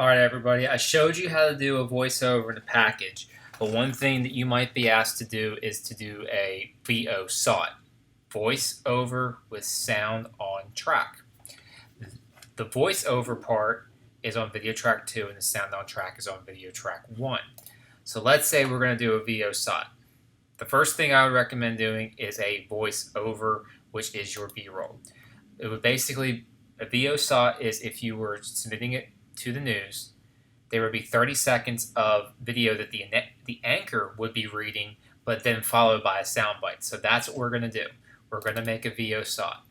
Alright everybody, I showed you how to do a voiceover in a package, but one thing that you might be asked to do is to do a VO SOT, voiceover with sound on track. The voiceover part is on video track 2 and the sound on track is on video track 1. So let's say we're going to do a VO SOT. The first thing I would recommend doing is a voiceover, which is your B-roll. It would basically, a VO SOT is if you were submitting it to the news, there would be 30 seconds of video that the anchor would be reading, but then followed by a soundbite. So that's what we're going to do. We're going to make a VO SOT.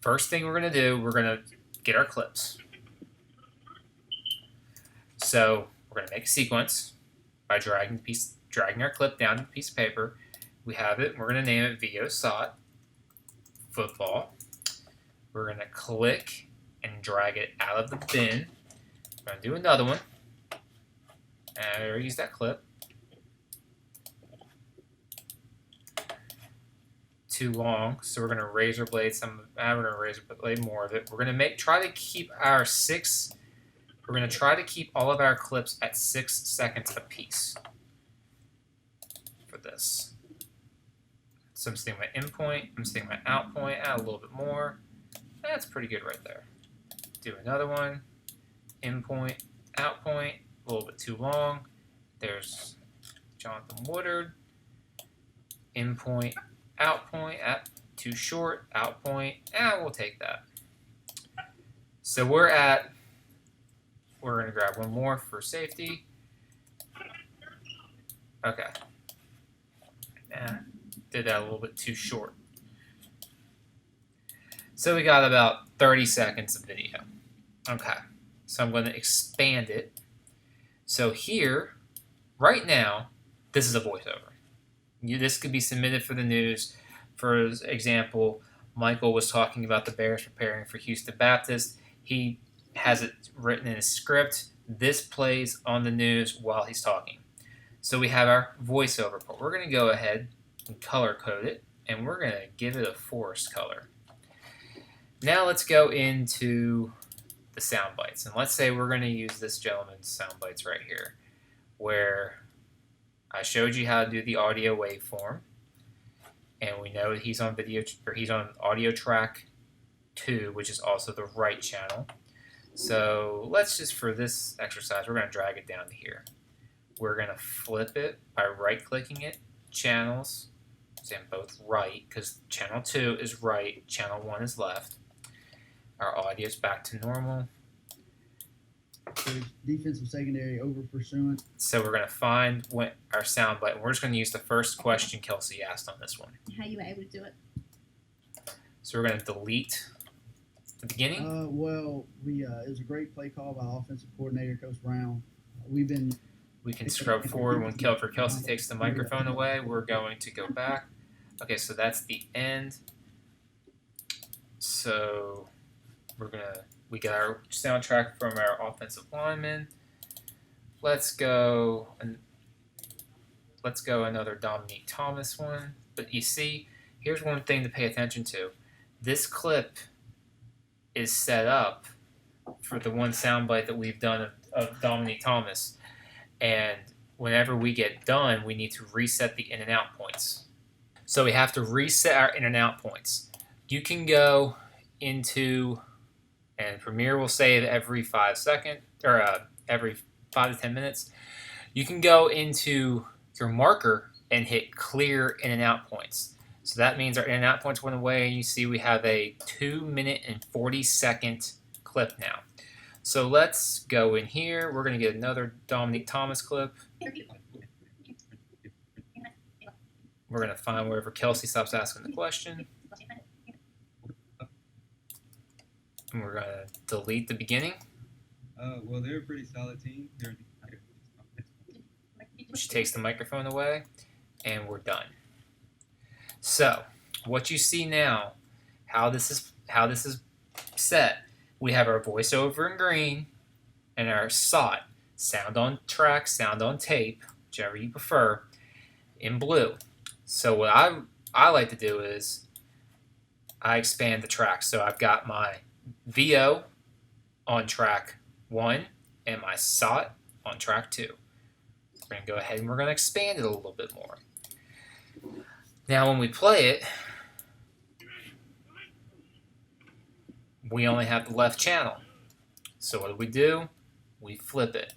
First thing we're going to do, we're going to get our clips. So we're going to make a sequence by dragging our clip down to a piece of paper. We have it. We're going to name it VO SOT football. We're going to click and drag it out of the bin. We're going to do another one. And we'll use that clip. Too long, so we're going to razor blade some. We're going to razor blade more of it. We're going to try to keep our We're going to try to keep all of our clips at 6 seconds apiece for this. So I'm sticking my in point. I'm sticking my out point. Add a little bit more. That's pretty good right there. Do another one. In point, out point, a little bit too long. There's Jonathan Woodard. In point, out point, too short, out point, we'll take that. So we're going to grab one more for safety. Okay. Did that a little bit too short. So we got about 30 seconds of video. Okay. So I'm going to expand it. So here, right now, this is a voiceover. This could be submitted for the news. For example, Michael was talking about the Bears preparing for Houston Baptist. He has it written in his script. This plays on the news while he's talking. So we have our voiceover part. We're going to go ahead and color code it, and we're going to give it a forest color. Now let's go into the sound bites, and let's say we're going to use this gentleman's sound bites right here, where I showed you how to do the audio waveform, and we know that he's on audio track 2, which is also the right channel. So let's just, for this exercise, we're going to drag it down to here. We're going to flip it by right-clicking it, channels, and both right, because channel 2 is right, channel 1 is left. Our audio is back to normal. So defensive secondary over pursuant. So we're going to find our sound bite. We're just going to use the first question Kelsey asked on this one. How you were able to do it? So we're going to delete the beginning. It was a great play call by offensive coordinator Coach Brown. We can scrub forward when Kelsey takes the microphone away. We're going to go back. Okay, so that's the end. So we get our soundtrack from our offensive lineman. Let's go another Dominique Thomas one. But you see, here's one thing to pay attention to. This clip is set up for the one soundbite that we've done of Dominique Thomas. And whenever we get done, we need to reset the in and out points. So we have to reset our in and out points. You can go into, and Premiere will save every 5 seconds, or every 5 to 10 minutes. You can go into your marker and hit clear in and out points. So that means our in and out points went away, and you see we have a 2-minute and 40-second clip now. So let's go in here. We're going to get another Dominique Thomas clip. We're going to find wherever Kelsey stops asking the question. And we're going to delete the beginning. Well, they're a pretty solid team. She takes the microphone away, and we're done. So, what you see now, how this is set, we have our voiceover in green, and our SOT, sound on track, sound on tape, whichever you prefer, in blue. So what I like to do is I expand the track. So I've got my VO on track 1, and my SOT on track 2. We're going to go ahead and we're going to expand it a little bit more. Now when we play it, we only have the left channel. So what do? We flip it.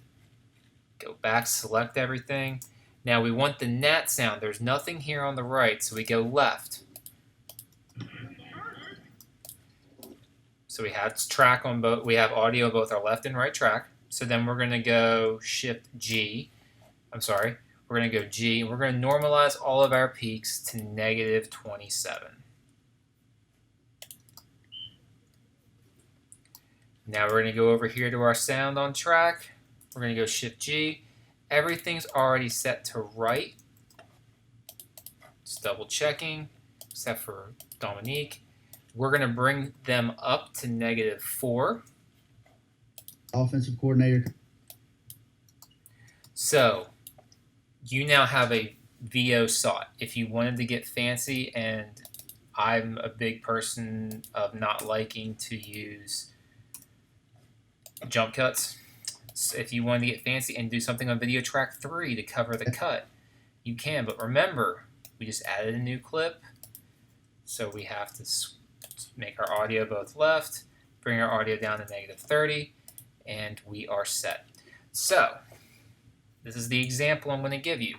Go back, select everything. Now we want the nat sound. There's nothing here on the right, so we go left. So we have track on both. We have audio on both our left and right track. So then we're going to go Shift G. I'm sorry. We're going to go G, and we're going to normalize all of our peaks to -27. Now we're going to go over here to our sound on track. We're going to go Shift G. Everything's already set to right. Just double checking, except for Dominique. We're going to bring them up to -4. Offensive coordinator. So you now have a VO SOT. If you wanted to get fancy, and I'm a big person of not liking to use jump cuts. So if you wanted to get fancy and do something on video track 3 to cover the cut, you can. But remember, we just added a new clip, so we have to make our audio both left, bring our audio down to -30, and we are set. So this is the example I'm going to give you.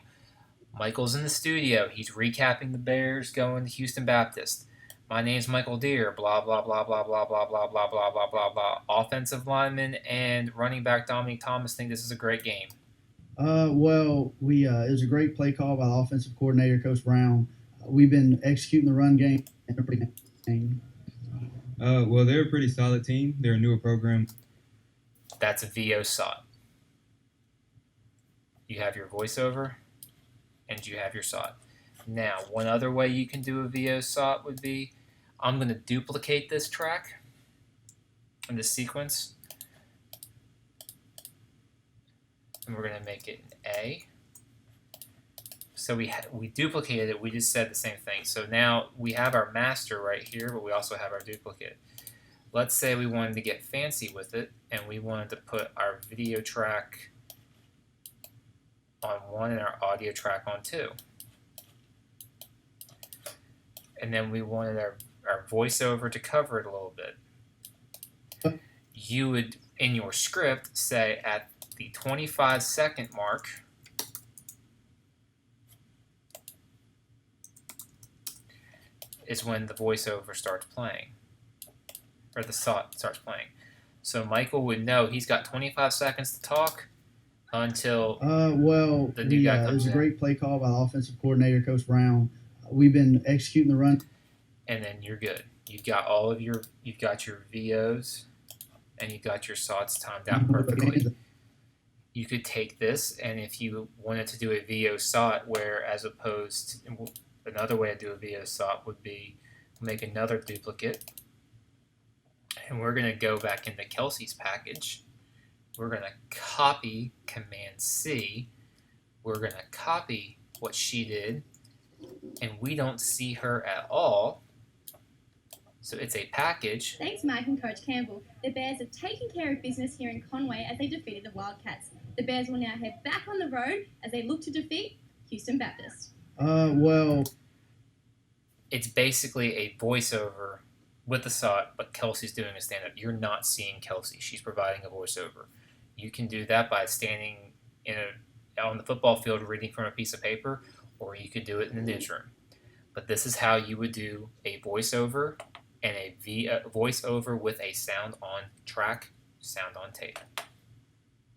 Michael's in the studio. He's recapping the Bears going to Houston Baptist. My name's Michael Deere. Blah, blah, blah, blah, blah, blah, blah, blah, blah, blah, blah, blah. Offensive lineman and running back Dominique Thomas think this is a great game. Well, it was a great play call by the offensive coordinator, Coach Brown. We've been executing the run game and a pretty game. Well, they're a pretty solid team. They're a newer program. That's a VO SOT. You have your voiceover and you have your SOT. Now, one other way you can do a VO SOT would be, I'm going to duplicate this track and this sequence, and we're going to make it an A. So we duplicated it. We just said the same thing. So now we have our master right here, but we also have our duplicate. Let's say we wanted to get fancy with it, and we wanted to put our video track on 1 and our audio track on 2. And then we wanted our voiceover to cover it a little bit. You would, in your script, say at the 25-second mark, is when the voiceover starts playing, or the SOT starts playing. So Michael would know he's got 25 seconds to talk until the new guy comes in. It was a great play call by the offensive coordinator, Coach Brown. We've been executing the run. And then you're good. You've got you've got your VOs, and you got your SOTs timed out perfectly. You could take this, and if you wanted to do a VO SOT, where as opposed to, another way to do a VO SOT would be make another duplicate, and we're going to go back into Kelsey's package. We're going to copy Command C. We're going to copy what she did, and we don't see her at all. So it's a package. Thanks, Mike and Coach Campbell. The Bears have taken care of business here in Conway as they defeated the Wildcats. The Bears will now head back on the road as they look to defeat Houston Baptist. It's basically a voiceover with the SOT, but Kelsey's doing a stand-up. You're not seeing Kelsey. She's providing a voiceover. You can do that by standing on the football field reading from a piece of paper, or you could do it in the newsroom. But this is how you would do a voiceover and a voiceover with a sound on track, sound on tape.